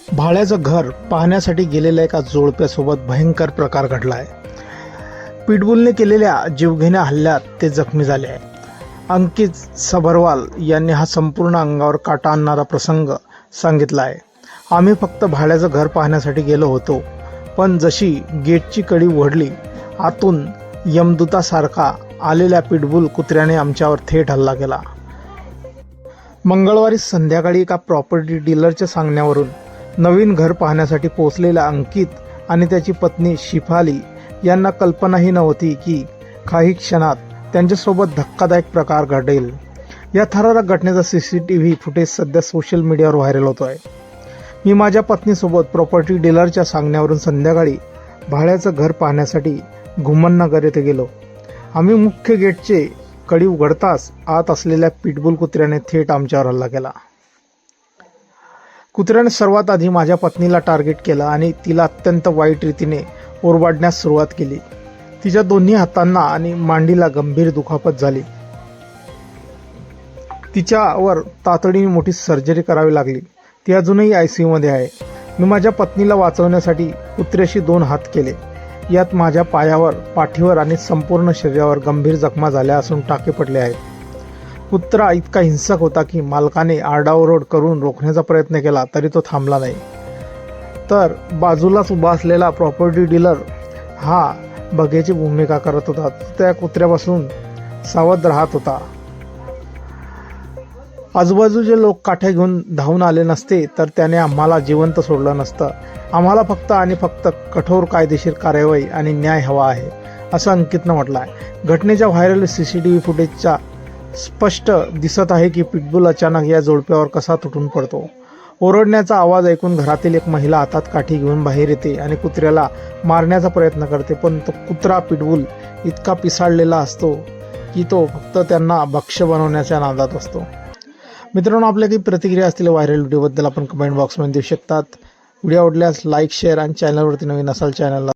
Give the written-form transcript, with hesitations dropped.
भाड्याचं घर पाहण्यासाठी गेलेल्या एका जोडप्यासोबत भयंकर प्रकार घडला आहे. पिटबुलने केलेल्या जीवघेण्या हल्ल्यात ते जखमी झाले आहे. अंकित सबरवाल यांनी हा संपूर्ण अंगावर काटा आणणारा प्रसंग सांगितला आहे. आम्ही फक्त भाड्याचं घर पाहण्यासाठी गेलो होतो, पण जशी गेटची कडी उघडली, आतून यमदूतासारखा आलेल्या पिटबुल कुत्र्याने आमच्यावर थेट हल्ला केला. मंगळवारी संध्याकाळी एका प्रॉपर्टी डीलरच्या सांगण्यावरून नवीन घर पाहण्यासाठी पोहोचलेल्या अंकित आणि त्याची पत्नी शिफाली यांना कल्पनाही नव्हती की काही क्षणात त्यांच्यासोबत धक्कादायक प्रकार घडेल. या थरारक घटनेचा CCTV फुटेज सध्या सोशल मीडियावर व्हायरल होतो आहे. मी माझ्या पत्नीसोबत प्रॉपर्टी डीलरच्या सांगण्यावरून संध्याकाळी भाड्याचं घर पाहण्यासाठी घुमननगर येथे गेलो. आम्ही मुख्य गेटचे कडी उघडताच आत असलेल्या पिटबुल कुत्र्याने थेट आमच्यावर हल्ला केला. कुत्र्याने सर्वात आधी माझ्या पत्नीला टार्गेट केलं आणि तिला अत्यंत वाईट रीतीने ओरबाडण्यास सुरुवात केली. तिच्या दोन्ही हातांना आणि मांडीला गंभीर दुखापत झाली. तिच्यावर तातडीने मोठी सर्जरी करावी लागली. ती अजूनही ICU मध्ये आहे. मी माझ्या पत्नीला वाचवण्यासाठी कुत्र्याशी 2 हात केले. यात माझ्या पायावर, पाठीवर आणि संपूर्ण शरीरावर गंभीर जखमा झाल्या असून टाके पडले आहेत. कुत्रा इतका हिंसक होता की मालकाने आरडाओरड करून रोखण्याचा प्रयत्न केला तरी तो थांबला नाही. तर बाजूलाच उभा असलेला प्रॉपर्टी डीलर हा बघ्याची भूमिका करत होता. त्या कुत्र्यापासून सावध राहत होता. आजूबाजूचे लोक काठ्या घेऊन धावून आले नसते तर त्याने आम्हाला जिवंत सोडलं नसतं. आम्हाला फक्त आणि फक्त कठोर कायदेशीर कार्यवाही आणि न्याय हवा आहे, असं अंकितनं म्हटलं आहे. घटनेच्या व्हायरल CCTV फुटेजच्या स्पष्ट दिसत आहे की पिटबुल अचानक या जोडप्यावर कसा तुटून पडतो. ओरडण्याचा आवाज ऐकून घरातील एक महिला हातात काठी घेऊन बाहेर येते आणि कुत्र्याला मारण्याचा प्रयत्न करते, पण तो कुत्रा पिटबुल इतका पिसाळलेला असतो की तो फक्त त्यांना भक्ष्य बनवण्याच्या नादात असतो. मित्रांनो, आपल्या काही प्रतिक्रिया असतील व्हायरल व्हिडिओबद्दल आपण कमेंट बॉक्समध्ये देऊ शकतात. व्हिडिओ आवडल्यास लाईक, शेअर आणि चॅनलवरती नवीन असाल चॅनलला